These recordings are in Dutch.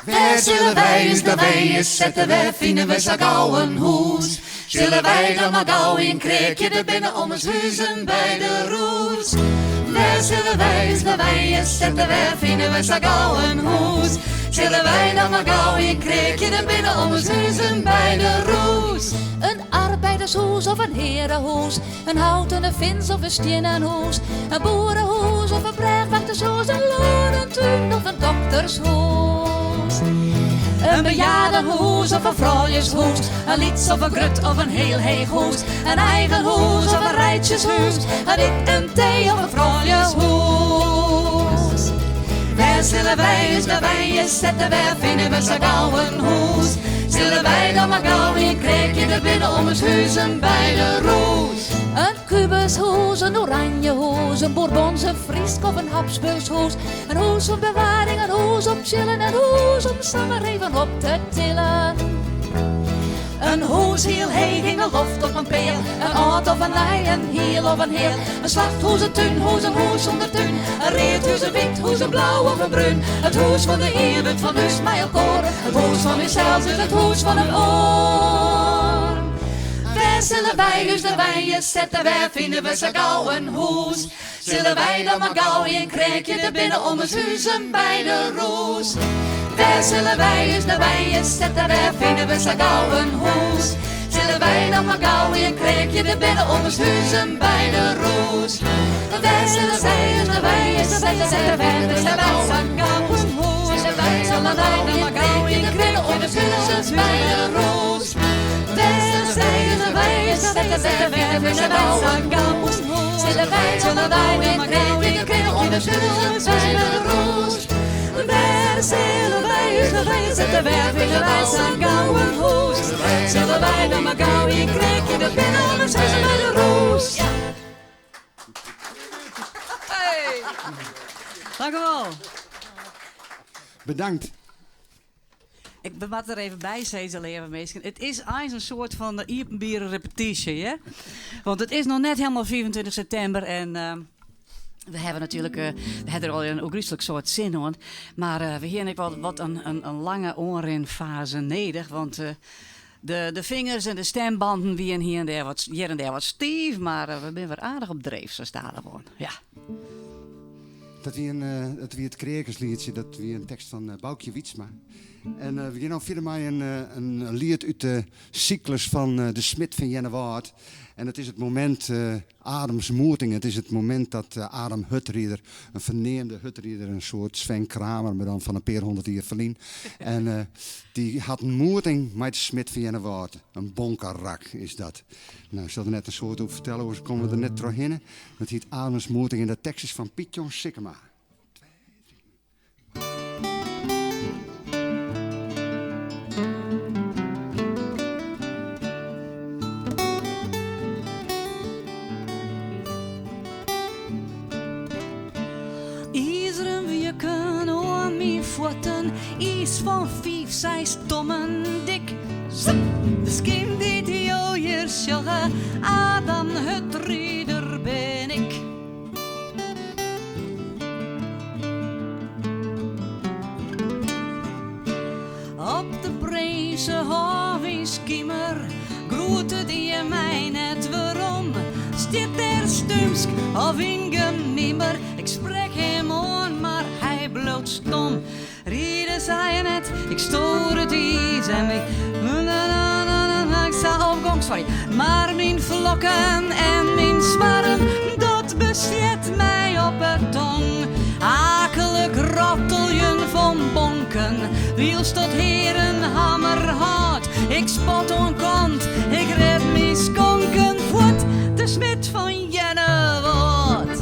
Waar zullen wij eens de weien zetten, waar vinden we zo gauw een hoes? Zullen wij dan maar gauw in kreekje er binnen om ons huizen bij de roes? Waar zullen wij eens de weien zetten, waar vinden we zo gauw een hoes? Zullen wij dan maar gauw in kreekje er binnen om ons huizen bij de roes? Een arbeidershoes of een herenhoes, een houten, een vins of een stenen hoes, een boerenhoes of een bergwachtershoes, een lorentuin of een doktershoes. Een bejaardenhoes of een vrouwjeshoes, een lieds of een grut of een heel heeg hoes, een eigen hoes of een rijtjeshoes, een wit, een thee of een vrouwjeshoes. Waar zullen wij eens de weien zetten, waar vinden we zo gauw een hoes? Zullen wij dan maar gauw in kreekje er binnen om ons huizen bij de roes? Een kubushoes, een oranjehoes, een bourbons, een friesk of een Habsburgshoes, een hoes op bewaring, een hoes op chillen, een hoes om samen even op te tillen. Een hoes heel heeg in een loft op een peel, een oud of een ei, een heel of een heel, een slachthoes, een tuinhoes, een hoes zonder tuin, een reethoes, een withoes, een blauw of een bruin, het hoes van de eer, het van dus mij koren, het hoes van uzelf is het hoes van een oor. Waar zullen wij dus de weien zetten, waar vinden we zo gauw een hoes? Zullen wij dan maar gauw in kreekje er binnen om ons huizen bij de roes? Waar zullen wij eens de weien zetten, waar vinden we zo gauw een hoes? Zullen wij dan maar gauw in kreekje er binnen om ons huizen bij de roes? Waar zullen wij eens de weien zetten, waar vinden we zo gauw een hoes? Zullen wij dan maar gauw in kreekje om ons huizen bij de roes? Waar zullen wij eens de weien zetten, waar vinden we zo gauw een hoes? Zullen wij dan maar gauw in kreekje om ons huizen bij de roes? Waar zullen wij eens de weien zetten, waar vinden wij zo gauw een hoes? Zullen wij dan maar gauw in kreekje er binnen om ons huizen bij de roes? Ja. Hey. Dank u wel. Bedankt. Ik ben wat er even bij zetten, meisjes. Het is eigenlijk een soort van iepenbieren repetitie, hè? Want het is nog net helemaal 24 september en we hebben natuurlijk we hebben er al een augustelijk soort zin aan. Maar we hebben ook wat een lange oorrinfase nodig, want de vingers en de stembanden wie hier en daar wat stief, maar we zijn weer aardig op dreef, zo staat er gewoon. Ja. Dat wie het Krekersliedje, dat wie een tekst van Boukje Wietsma. En we gaan nou verder met een lied uit de cyclus van de Smit van Jennewaard. En het is het moment, Adams moerting, het is het moment dat Adam Hutrieder, een verneemde Hutrieder, een soort Sven Kramer, maar dan van een paar 100 jaar verlien. En die had een moerting met de Smit van Jennewaard. Een bonkerrak is dat. Nou, ik zal er net een soort over vertellen, hoe komen we er net doorheen. Dat heet Adams moerting en de tekst is van Piet-Jan Sikkema. Voeten, iets van 5, 6 tommen dik. Zup, de skin die jou hier sjoggen, Adam Hutrieder ben ik. Op de Breese havenskimmer groette die mij net waarom. Stiet er stumsk of ingemimmer, ik spreek hem aan, maar hij bloot stom. Rieden zei je net, ik stoor het iets en ik sta op gong, sorry. Maar mijn vlokken en mijn zwarm, dat besjet mij op het tong. Akelig ratteljen van bonken, wiels tot heren hammerhard. Ik spot onkant, ik red mij skonken, voet de Smit van Jennewaard.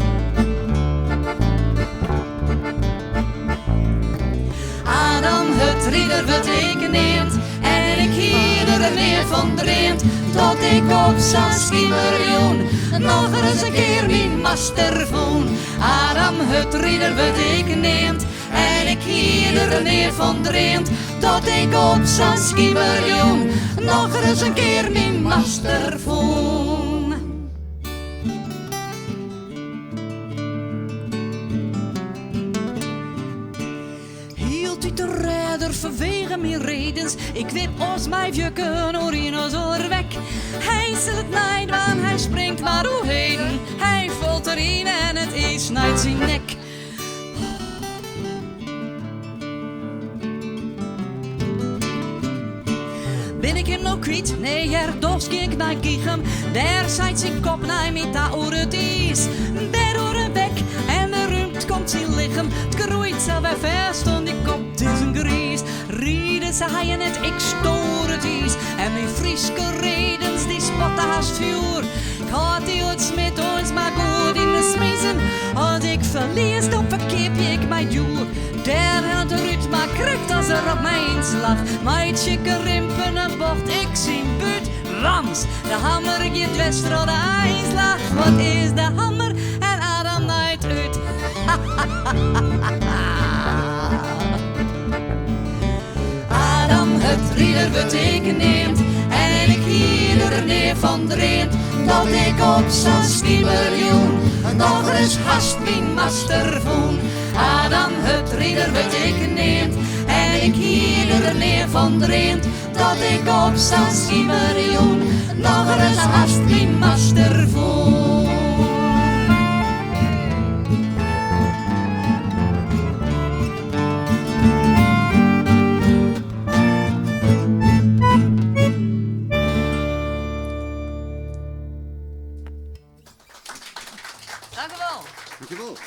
Adam Hutrieder wordt ik neemt en ik hier er meer van dreemt. Dat ik op zijn schimmerjoen nog eens een keer mijn master voel. Adam Hutrieder wordt ik neemt en ik hier er meer van dreemt. Dat ik op zijn schimmerjoen nog eens een keer mijn master voel. Ieder vanwege mijn redens. Ik weet als mij vjukken oor in ons weg. Hij zit het niet, want hij springt maar hoe heden. Hij valt erin en het is niet zijn nek. Ben ik hem nog kwijt? Nee, er doorskink naar Giechem. Daar zijt zijn kop naar met dat oor het is. Daar oor een bek en de ruimte komt zijn lichaam. Het groeit zelf weer vast en die kop is een gries. Rieden ze hij en het ik stoor het is. En mijn Frieske redens die spotten haast vuur. Ik had die ons met ons maar goed in de smiezen. Als ik verlies dan verkeep ik mijn duur. Daar had Ruud maar krukt als er op mij inslacht. Meidje rimpen en bocht ik zien buurt. Rams, de hammer gaat wester op de ijslag. Wat is de hammer en Adam niet uit? Adam het rieder betekeneert en ik hier er neer van dreent dat ik op zo'n schieberjoen nog eens haast mijn master voel. Adam het rieder betekeneert en ik hier er neer van dreent dat ik op zo'n schieberjoen nog eens haast mijn master voel. Dank u wel. Dankjewel.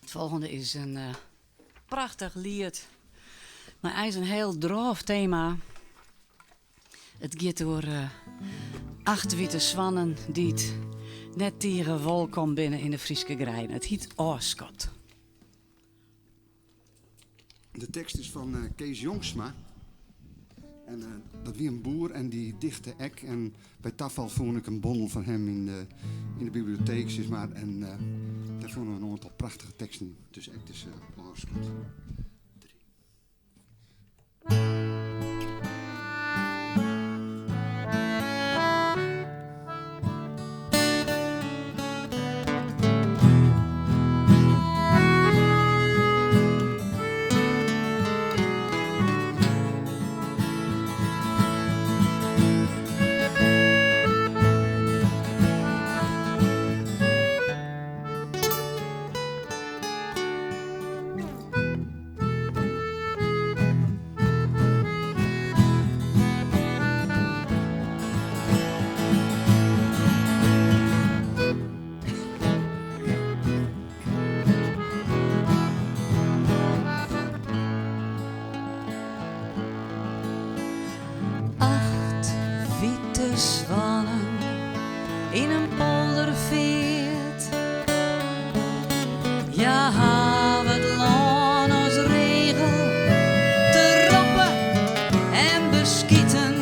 Het volgende is een prachtig lied. Maar hij is een heel droog thema. Het gaat door 8 witte zwannen die het net tegen wol komt binnen in de Frieske grein. Het heet Oorskot. De tekst is van Kees Jongsma. En dat wie een boer en die dichte ek. En bij Tafel vond ik een bondel van hem in de bibliotheek. Zeg maar. En daar vonden we een aantal prachtige teksten in. Dus echt is Oorskot. Zwannen in een polderveert. Ja, haal het loon als regel te roppen en beskieten.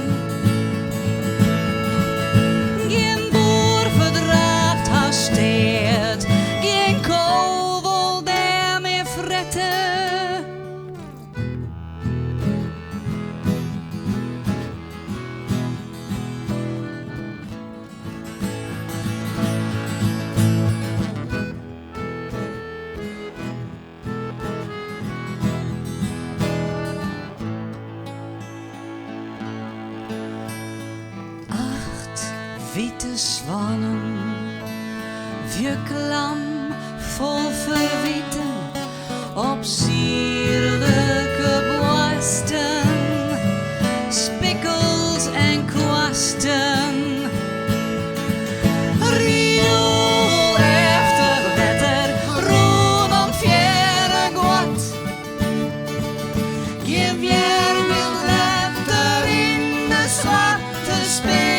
Geen boer verdraagt haar steert, geen kool wil daar meer fretten. Witte zwannen, vjuklam vol verwieten, op sierlijke borsten, spikkels en kwasten. Riool efter wetter, roen om fjerde god. Geef weer wil letter in de zwarte speel.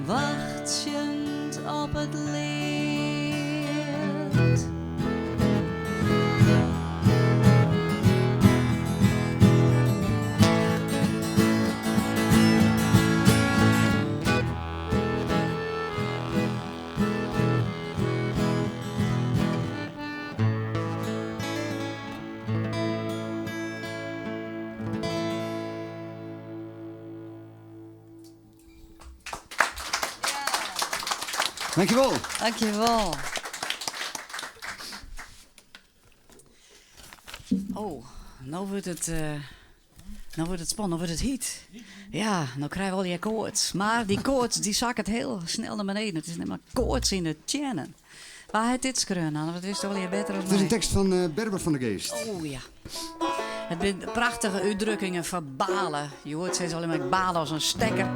Wachtend op het leed. Dankjewel. Dankjewel. Oh, nou wordt het spannend, nou wordt het heat. Ja, nou krijgen we al die koorts. Maar die koorts die zakken heel snel naar beneden. Het is net maar koorts in de tjennen. Waar het dit skreun aan? Dat wist wel je beter dan Het is mij. een tekst van Berber van de Geest. Oh ja. Het zijn prachtige uitdrukkingen van balen. Je hoort steeds alleen maar balen als een stekker.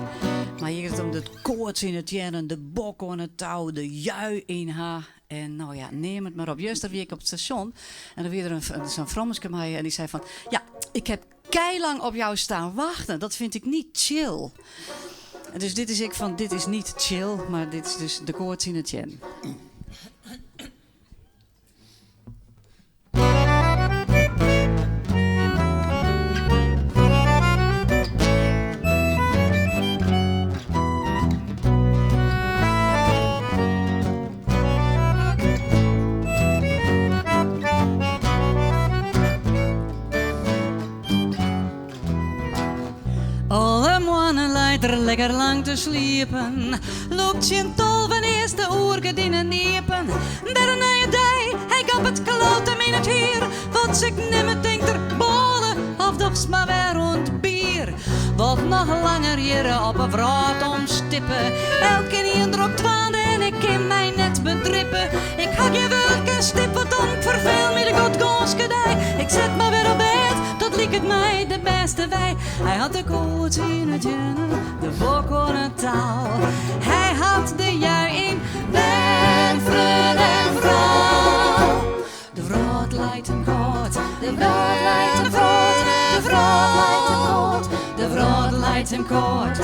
Maar hier gaat het om de koorts in het jennen, de bok aan het touw, de jui in haar. En nou ja, neem het maar op. Juist weer ik op het station. En dan weer zo'n vrommeske mij en die zei van... Ja, ik heb keilang op jou staan wachten. Dat vind ik niet chill. En dus dit is niet chill, maar dit is dus de koorts in het jennen. Alle mannen leidt er lekker lang te sliepen. Loopt zijn tol van eerste oerke in een niepen. Daarna je dij, hij kan het kloten in het hier. Wat ik nimmer denk er bolen, of doch maar weer rond bier. Wat nog langer hier op een vraat omstippen. Elke keer drop twaalde en ik kan mij net bedrippen. Ik had je welke stip wat om, ik verveel me de godgonskedij. Ik zet me weer op bed, tot liek het mij de beste wij. Hij had de koorts in het jennen, de bok aan het touw. Hij had de jui in, ben vreugd en vrouw. De vrood leidt hem God, de vrood leidt hem God, de vrood leidt hem God, de vrood leidt hem God.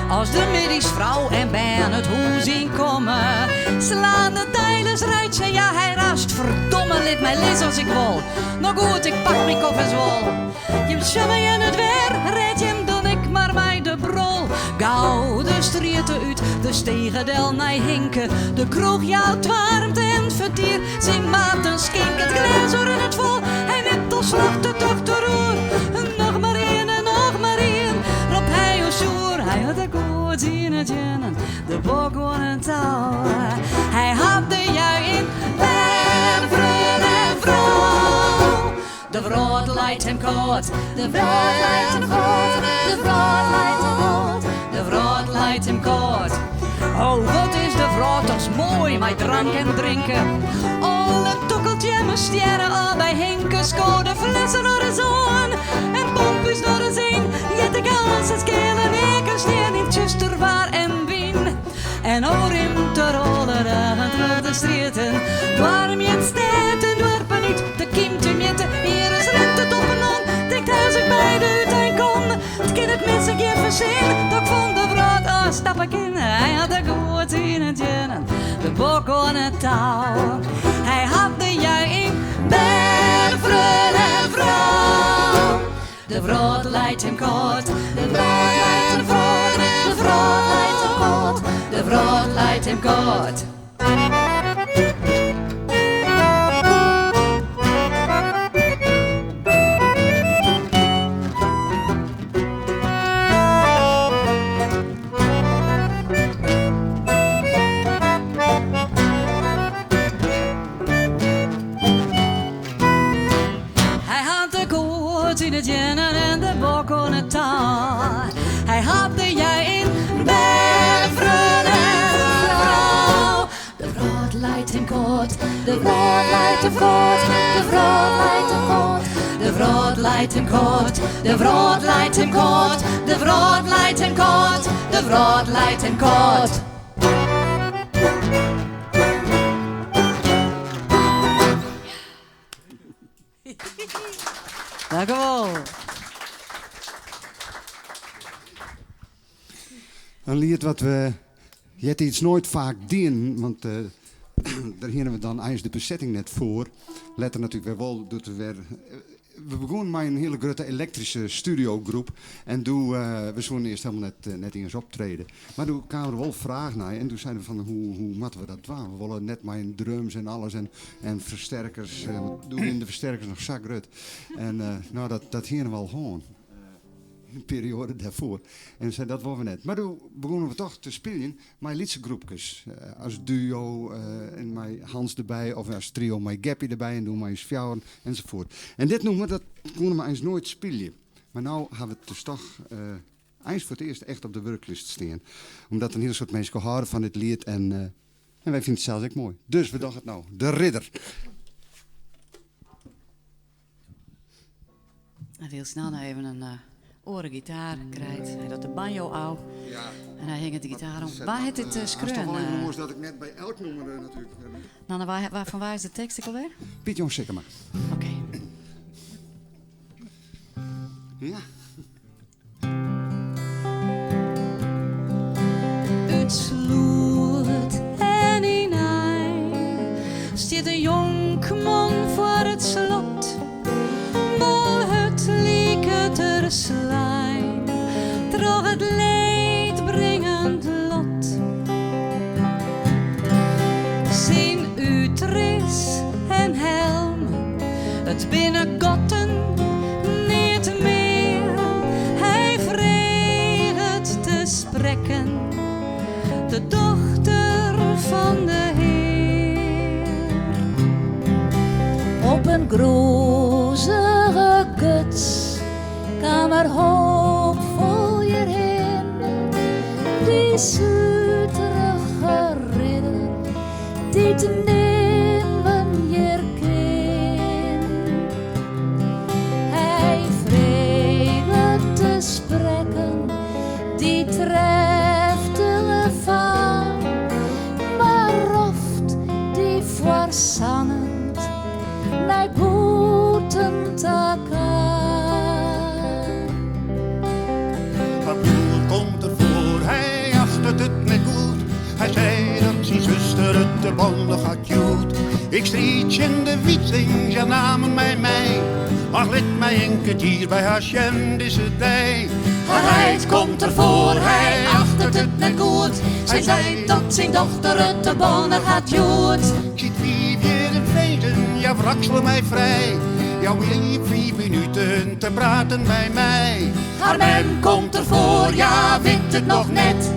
Als de middagsvrouw en ben het huis inkomen, slaan de deilers rijtje, ja hij rast. Verdomme, lid mij les als ik wil. Nou goed, ik pak mijn koffers wel. Je schumme je het weer, red je hem dan ik maar bij de brol. Gauw de strieten uit, de stegendel naar hinken. De kroeg jouwt warmte en het vertier, zing maat een skink. Het glas er in het vol, hij net al slacht de toch de roer. Nog maar één en nog maar één, roep hij o sjoer. Hij had de koorts in het jennen, de bok aan het touw. Hij had de jui in, ben vreugd en vrouw. De vrood leidt hem koort, de vrood leidt hem koort, de vrood leidt hem koort, de vrood leidt hem koort. Oh, wat is de vrood toch mooi, met drank en drinken. Al een tokkeltje met sterren al bij Henke scoorde flessen naar de zon. En pompjes naar de zin, jette kans het skelen, ik steen in Tjuster waar en wien. En oor in te rollen dagen terug de streten, warm je het steed en dorpen niet, de kiem te meten, hier is rente tot een on, dikt als ik bij de uitein kom. Het kind het mensen geen verzin, dat ik vond de brood stap ik in. Hij had de koorts in het jennen, de bok aan het touw. Hij had de jui in, ben vreugd en vrouw. De vrood leidt hem koort, de vrood leidt hem voort, de vrood leidt hem koort, de vrood leidt hem koort. In het jennen en de bok aan het touw. Hij had de jui in, ben vreugd en vrouw. De vrood leidt hem koort, de vrood leidt hem koort, de vrood leidt hem koort, de vrood leidt hem koort, de vrood leidt hem koort, de vrood leidt hem koort, de vrood leidt hem koort. Dank u wel. Een lied wat we jet iets nooit vaak dienen, want daar hielden we dan eigenlijk de bezetting net voor. Let er natuurlijk weer wel, doet er weer. We begonnen met een hele grote elektrische studiogroep en toen we zouden eerst helemaal net eens optreden. Maar toen kwamen er wel vragen naar en toen zeiden we van hoe moeten we dat doen? We willen net met drums en alles en versterkers. We doen in de versterkers nog zakrut. En nou dat hielden we wel gewoon. de periode daarvoor. En zei dat we net. Maar toen begonnen we toch te spelen met liedse groepjes. Als duo en met Hans erbij, of als trio met Gappy erbij en doen met Fjouwen enzovoort. En dit noemen we, dat konden we eens nooit spelen. Maar nou gaan we het dus toch eens voor het eerst echt op de werklist staan. Omdat een heel soort mensen houden van dit lied en wij vinden het zelfs ook mooi. Dus we dachten het nou, De Ridder. Hij wil snel nou even een oren gitaar krijgt. Hij had de banjo au. Ja. En hij hing het de gitaar om. Waar heeft dit screun? Als toch wel dat ik net bij elk nummer natuurlijk... Nou, van waar is de tekst ik alweer? Piet Jong Sikkema. Oké. Ja. Het sloert en in ei stiet een jonkman voor het slot. Maar het liek het er slijn, troch het leedbringend lot. Zijn utris en helm, het binnengotten niet meer. Hij vreeg het te spreken, de dochter van de Heer. Op een grozige kuts kwam er hoopvol hierheen. Die zuterige ridder, die te nemen hier ken. Hij vreeg het te spreken, die trefte van, maar roft die voorzannend naar boeten te kan. Abdul komt ervoor, hij acht het niet goed. Hij zei dat zijn zuster het de banden gaat joet. Ik striet in de wietsing, ze namen mij. Ach, let mij een kwartier bij Hashem deze dij. Hij komt ervoor, hij acht het net goed. Zij zei dat zijn dochter het de bonnen gaat joet. Ik zit 4 feesten, ja wraksel mij vrij. Ja, wil je 4 minuten te praten bij mij? Haar man komt ervoor, ja weet het nog net.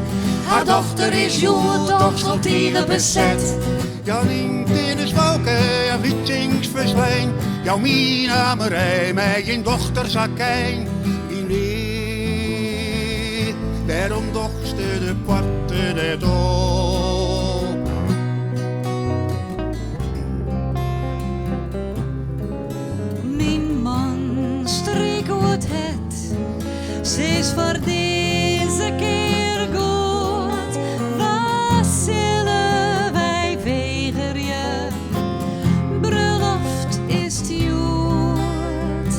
Haar dochter is joet, toch schottieren bezet. Ja, niet in de zwalken, ja witjingsverslijn. Ja, mijn amerij, mij een dochterzakijn. Nee, waarom dochste de kwarten net op? Mijn man streek het het, ze is voor deze keer goed. Wat zullen wij weigeren? Bruiloft is het goed.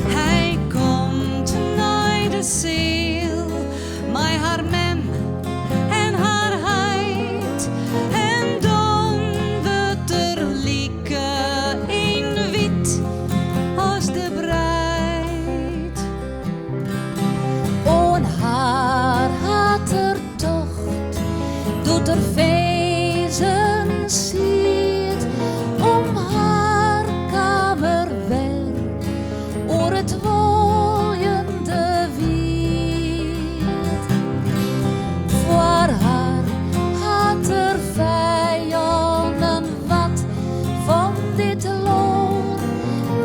Hij komt naar de zeel, mij haar man en haar heid. En dan wordt er lieke in wit als de bruid. On haar had er tocht, doet er wezen ziet, om haar kamer wel, oor het wooiende wiet. Voor haar had er vijanden wat van dit loon,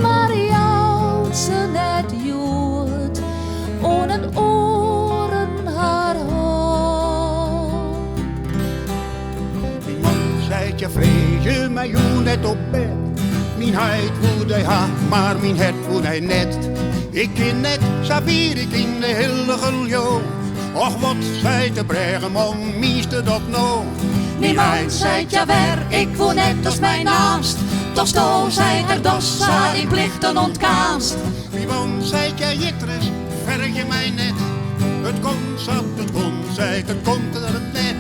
maar jou ze net joet, on het oren haar hoon. Mijn man zei, ja vrees je mij joe net op bed. Mijn huid woed hij ha, maar mijn hart woed hij net. Ik ken net, sabier ik in de hele geloof. Och, wat zei te brengen, man, mieste dat nou? Niemand zei ja weer, ik woon net als mijn naamst. Toch sto zij er dossa in plichten ontkaamst. Wie man zei, ja jitres, verg je mij net. Het kon zat, het kon zei, het komt er het net.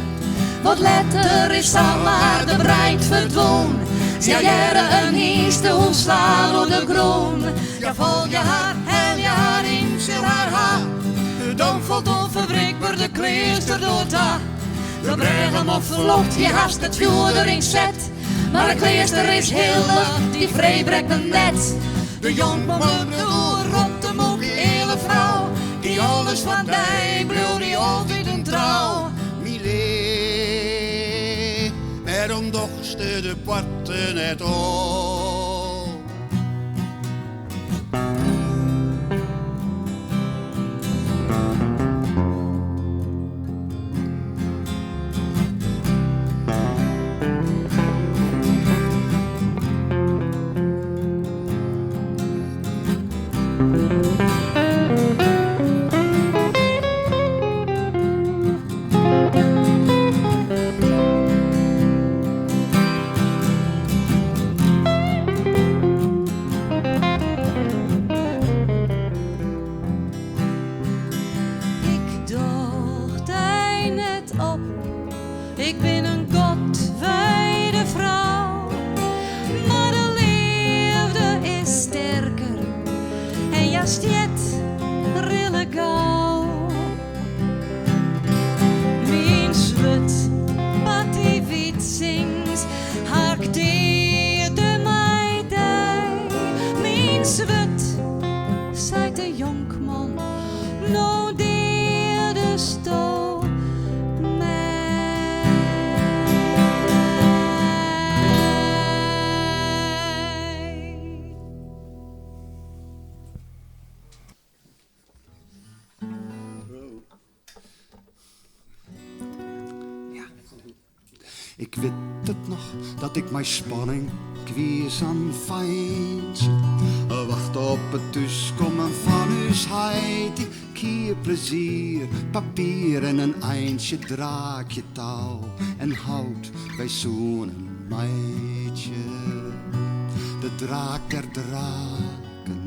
Wat letter is dan maar de breid verdwoon. Zij jaren een hieste hoe slaan door de groen. Ja, volg je haar, hel je haar in, zil haar haar. Dan valt onverbreekbaar de kleerster door ta. De bregem of vlot, je haast het vuur erin zet. Maar de kleerster is heel lucht, die vrij breekt een net. De jongen de oer op de moek, hele vrouw. alles van die, bleef die altijd een trouw. Mile, waarom dochste de poorten net op? Ik ben een godwijde vrouw, maar de liefde is sterker en juist jet rille gauw. Mijn zwet, wat die wit zingt, hakteerde mij dij. Mijn zwet, zei de jonkman, nou deerde sto. Ik weet het nog, dat ik mijn spanning kwies aan fijntje. Wacht op het thuiskomen van uw heidi. Kier plezier, papier en een eindje draakje touw. En hout bij zo'n meidje. De draak der draken.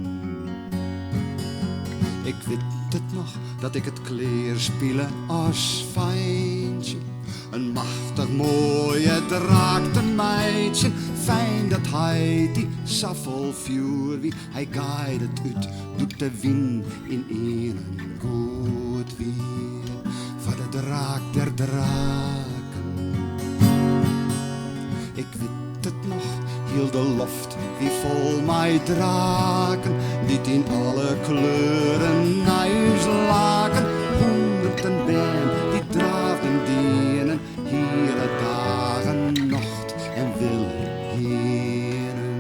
Ik weet het nog, dat ik het kleer spelen als fijntje. Een machtig mooie draakte meidje, fijn dat hij die saffel vuur wie. Hij gaat het uit, doet de wind in een goed weer. Voor de draak der draken. Ik weet het nog, heel de loft wie vol mij draken. Niet in alle kleuren naar huis laken. Honderden ben die draafden dienen. Hele dagen, nacht en willen heren.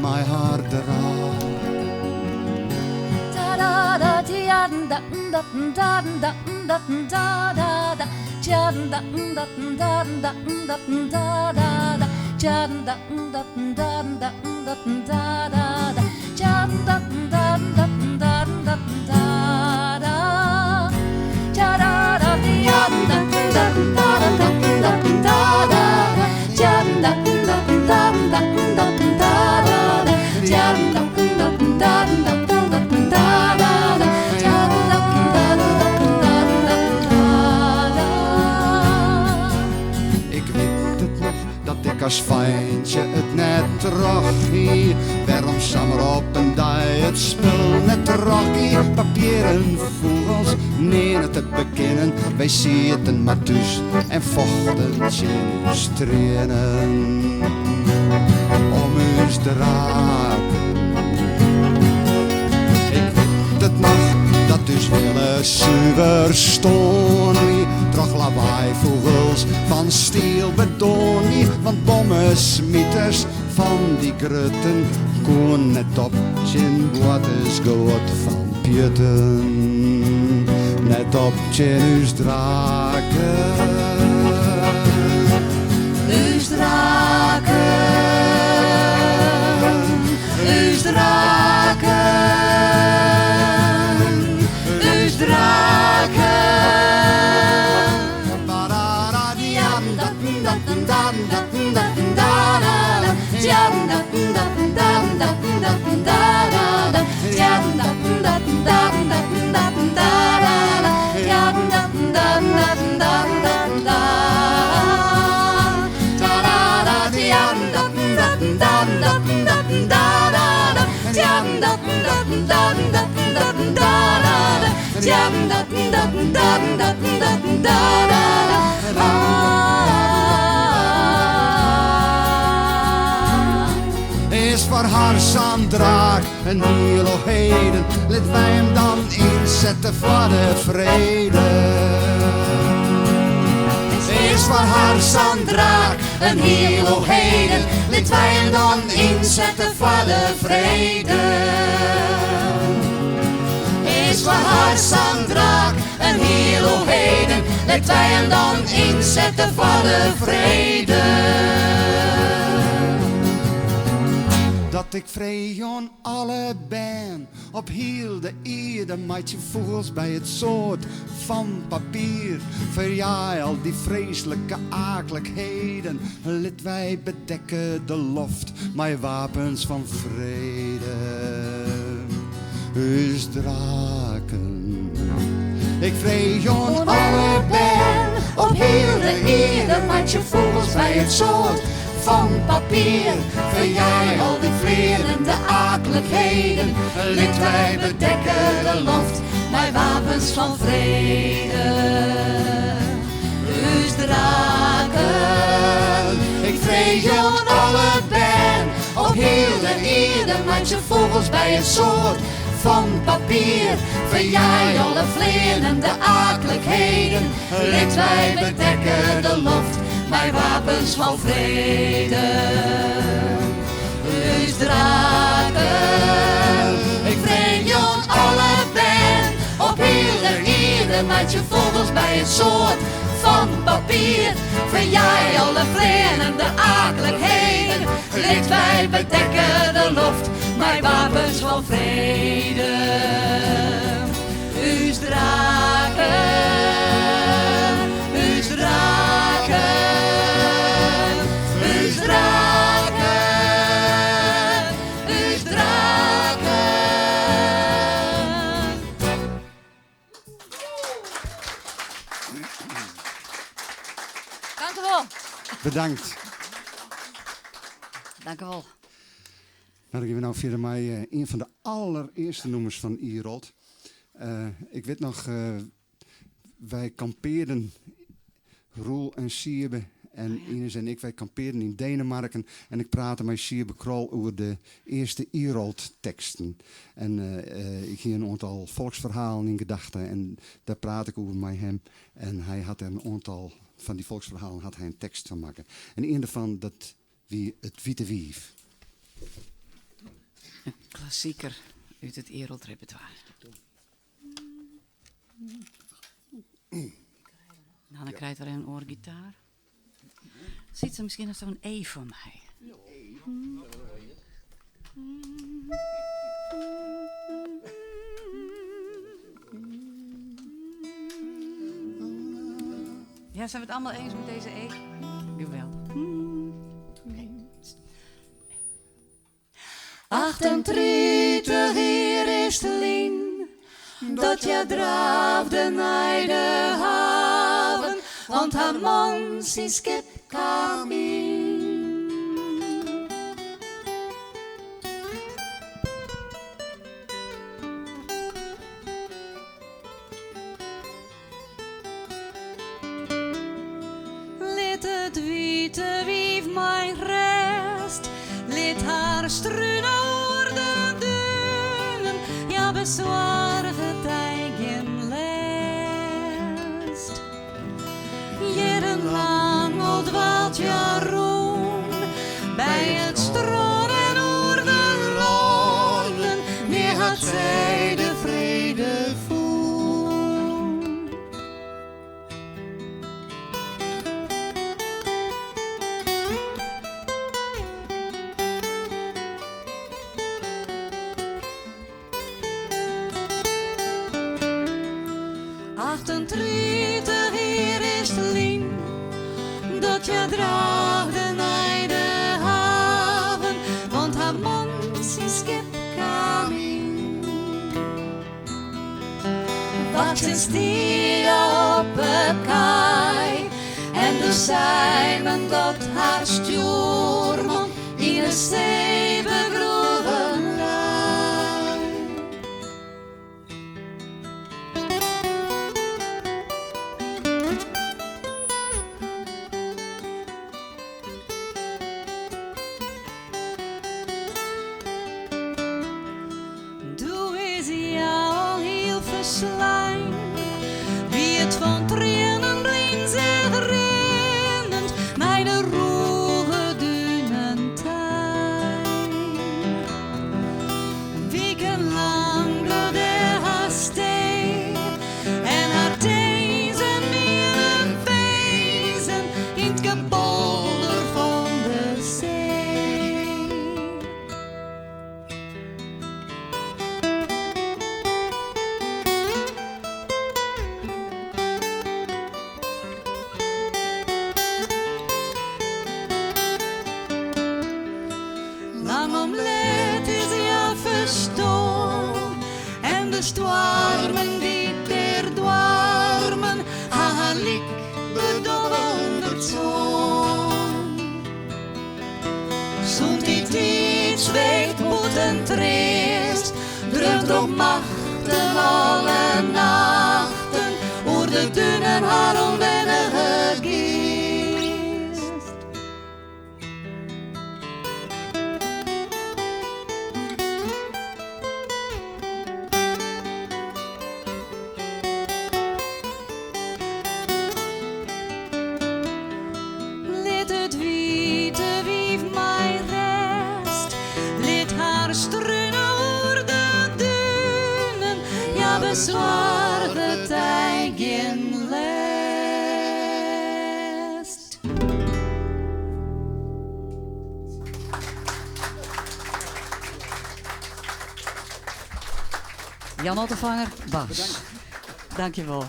Mijn hart dragen. Da da da da da da da da da da da da. Ja da da da da da da da da. Ja da da da da da da da da. Ja da da da da da da da. Ja da da ja da da da da da da da. Ja da da da da da da da. Ja da da da da als fijntje het net trachie. Waarom samen op een dag het spul net trachie. Papieren vogels, nee te bekennen. Wij zitten maar thuis en vochten in trainen. Om ons draken. Ik weet het nog, dat dus willen zuiver stonden. Trach lawaai vogels van steel beton. Want bommensmieters van die grutten kon net op zijn wat is goed van Pjutten. Net op zijn draken. Uws draken. Uws draken. Uws draken. Is voor haar Sandra een heel heden. Laten wij hem dan inzetten voor de vrede. Is voor haar Sandra een heel heden. Laten wij hem dan inzetten voor de vrede. Is voor haar Sandra een heel heden. Laten wij hem dan inzetten voor de vrede. Dat ik vrij on alle ben op heel de eerde, met je vogels bij het soort van papier. Verjaai al die vreselijke akelijkheden, laat wij bedekken de loft, met wapens van vrede. Us draken, ik vrij on alle ben op heel de eerde, met je vogels bij het soort van papier. Verjaai al die vlerende akelijkheden, laat wij bedekken de loft, met wapens van vrede. Dus draken, ik vrees on alle ben op heel de eerde, met je vogels bij het soort van papier. Verjaai alle vlerende akelijkheden, laat wij bedekken de loft, met wapens van vrede. Dus draken, ik vrees on alle ben op heel de eerde, met je vogels bij het soort van papier. Verjaai alle vlerende akelijkheden, laat wij bedekken de loft, met wapens van vrede. Dus draken, dus draken, dus draken, dus draken. Dank u wel. Bedankt. Dank u wel. Nou, dan gaan we nou verder met een van de allereerste nummers van Ierod. Ik weet nog, wij kampeerden, Roel en Sierbe en Ines en ik, wij kampeerden in Denemarken. En ik praatte met Sierbe Krol over de eerste Ierod-teksten. En ik ging een aantal volksverhalen in gedachten en daar praat ik over met hem. En hij had er een aantal van die volksverhalen had hij een tekst van maken. En een daarvan, dat wie het Witte Wief. Een klassieker uit het Ierod-repertoire. Nou, dan krijgt er een oorgitaar. Ziet ze misschien als zo'n E voor mij? Ja, zijn we het allemaal eens met deze E? Geweldig. 38 hier is de lien, dat je draafde naar de haven, want haar man zijn schip kwam in. Liet het witte wief mijn rest, liet haar struinen over de duinen, ja bezorgen tijgen lest. Jarenlang al dwaalt je roem, bij het stroom en over de lonen, neer had zij de vrede voel. Hier is de lien, dat je draagde naar de haven, want haar man zijn schip kwam in. Wat is die op de kaai, en de zeilen dat haar stuurman in de zee begroeven lag. zwarte tij geen last. Jan Ottevanger, Bas. Dankjewel.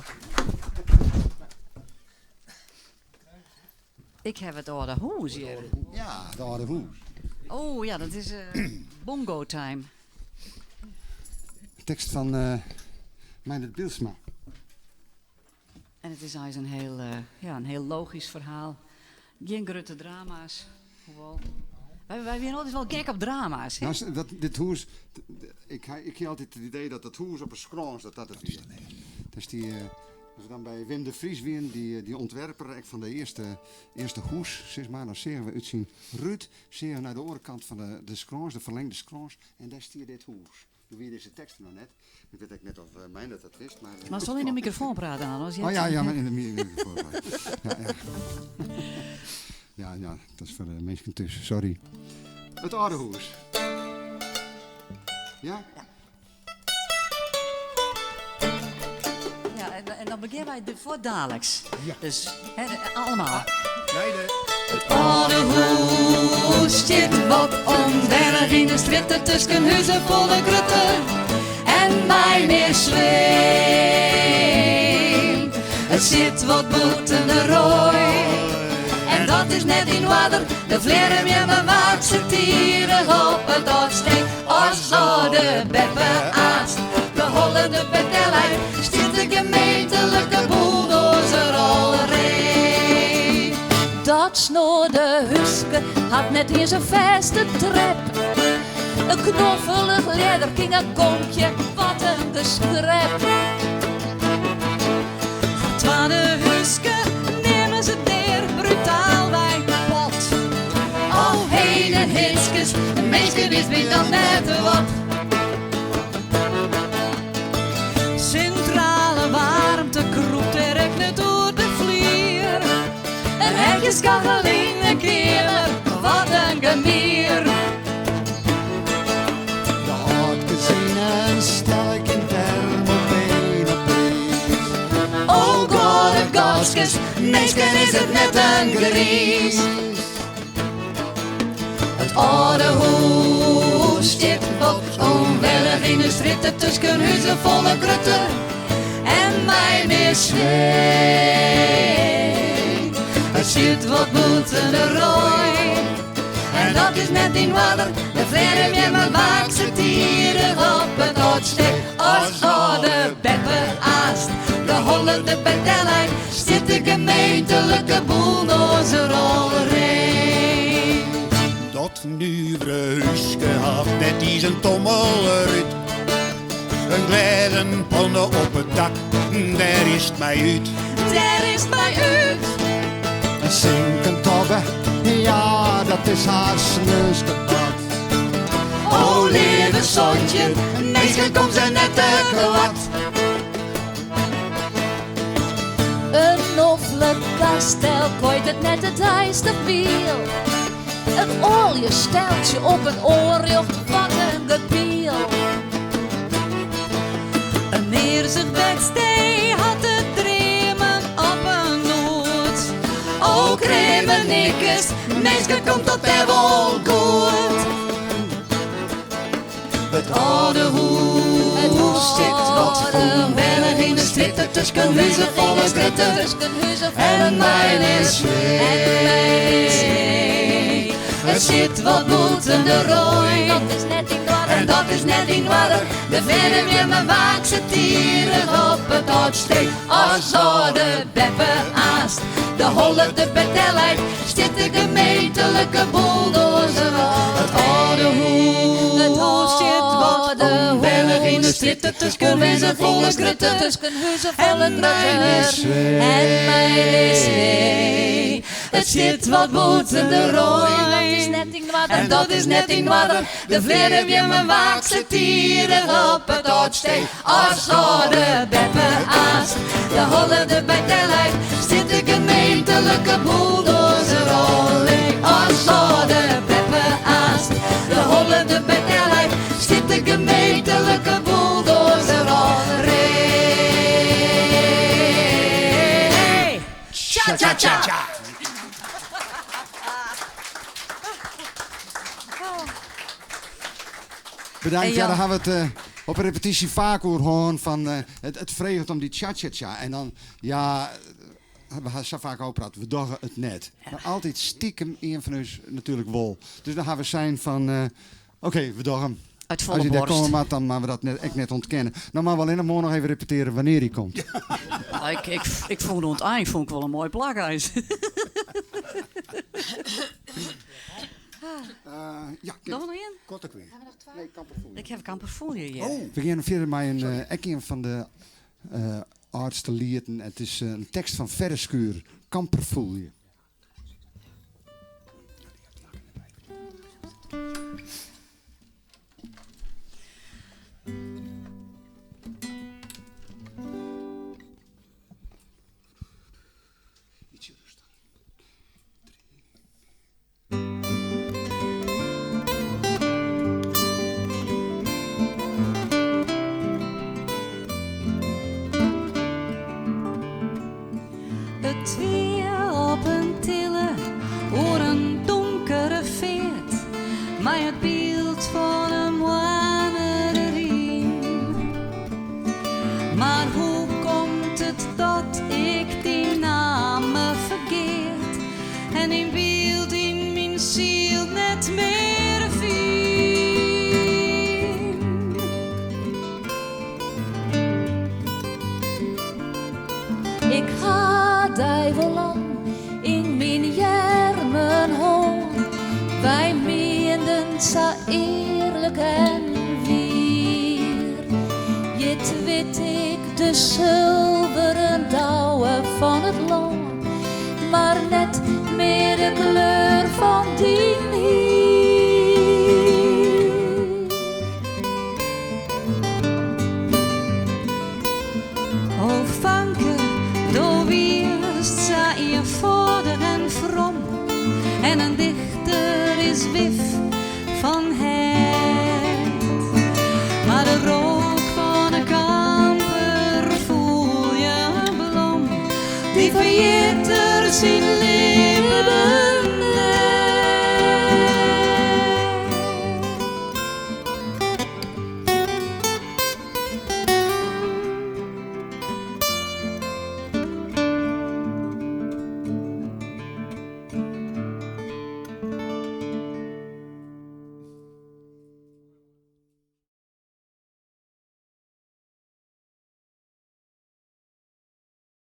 Ik heb het oude hoes hier. Ja, de oude hoes. Oh ja, dat is bongo time. Tekst van Meindert Bielsma. En het is eigenlijk een heel logisch verhaal. Geen grote drama's. Hoewel. Wij zijn altijd wel gek op drama's. Hè? Nou, dit hoes, ik heb altijd het idee dat het hoes op een scroons, dat het weer. Dus die, als we dan bij Wim de Vries weer, die ontwerper van de eerste hoes, zeg maar, dan zeggen we uitzien Ruud, zeggen we naar de orenkant van de scroons, de verlengde scroons, en daar stier dit hoes. Nu weer deze teksten nog net. Ik weet net of mij dat wist, maar... Maar zal in de microfoon praten dan? Ja, maar in de microfoon praten. Ja, dat is voor de mensen tussen, sorry. Het oude hoes. Ja? Ja, en dan beginnen wij voor dadelijks. Ja. Dus allemaal. Het oude hoes zit wat onwennig in de stritten tussen huizen volle grutten en bij meer zweem. Het zit wat boeten de rooi en dat is net in water. De vleren weer mijn waakse tieren op het oorsteek. Als zo de beppe aast, de hollende bedelheid, stiert de gemeentelijke bulldozer alreeds. Dat snoorde huske had net in zijn vaste trap. Een knoffelig leder ging een kontje, wat een geskrep. Twaalfde huske nemen ze neer, brutaal bij pot. Oh, hele hitskes, een meisje wist wie dan net wat. Centrale warmte kroept er net door de vlier. Een hekjeskachel in de keer, wat een gemier. Je had gezien een sterk in thermopeen op reis. Oh, god, goskes, meesken is het net een gries. Het oude hoes zit wat onwillig in de stritten tussen huizen volle grutten en mij meer zweem. Het zit wat boeten de rooi en dat is net in water. De vrede weer mijn waakse tieren op het oorsteek. Als oude beppe aast, de hollende bedelheid, zit de gemeentelijke bulldozer alreeds. Dat nieuwe huisje had net die zijn tommel uit. Een glazen pannen op het dak, daar is het mij uit. Daar is het mij uit. Een zinkend tobbe, ja, dat is haar sneusgebad. Oh, lieve zonnetje, meestal komt ze net te kwad. Een noffelijk kastel kooit het net het ijste wiel. Een oliesteltje op een oorjocht, wat een gepiel. Een neerzig bedstee had het dremen op een noot. Oh, kremenikkes, meestal komt dat er wel goed. Het oude hoes zit wat onwennig in de stritten tussen huizen volle stritten en een mijl is zee. Het zit wat boeten de rooi en dat is net in water. De verder weer mijn waakse tieren op het oorsteek. Als zo de beppe aast, de holle de bedelheid, zit de gemeentelijke bulldozer. Het oude hoes zit wat onwennig in de stritten tussen huizen volle grutten en mijn is zee. Het zit wat boeten de rooi en dat is net in water. De vleren weer mijn waakse tieren op het oorsteek. Als zo de beppe aast, de holle de bedelheid, zit de gemeentelijke bulldozer allee. Als zo de beppe aast, de holle de bedelheid, zit de gemeentelijke bulldozer allee. cha-cha-cha. Bedankt. En Ja, Jan? daar gaan we het op repetitie vaak over horen van het vreugd om die cha-cha-cha. En dan, ja, we gaan zo vaak over praten, we doggen het net. Maar altijd stiekem een van ons natuurlijk wel. Dus dan gaan we zijn van, oké, we doggen. Uit volle Als je daar borst. komen mag, dan maar we dat echt net ontkennen. Dan maar we alleen nog even repeteren wanneer hij komt. Ik vond het eind vond ik wel een mooi plakhuis. Ja, Nog een in? korte weer. Nee, kamperfolie. Ik heb een kamperfolie hier. We beginnen verder met een van de oudste lieden. Het is een tekst van Verreskuur, Kamperfolie. Ietsje rustig. Het weer op een tille, oor een donkere veert, maar het beeld van een wanerie. Maar hoe komt het dat ik die namen vergeet en een beeld in mijn ziel net meer vind? Ik ga duivelan in mijn jermen hoor. Wij meenden zo eerlijk en wier. Je weet ik de zilveren dauwen van het land, maar net meer de kleur van die hier. O Vanke, do wierst za je vader en from, en een dichter is wif van het. Maar de rook van een kamper voel je blom, die verjeet er zijn leven.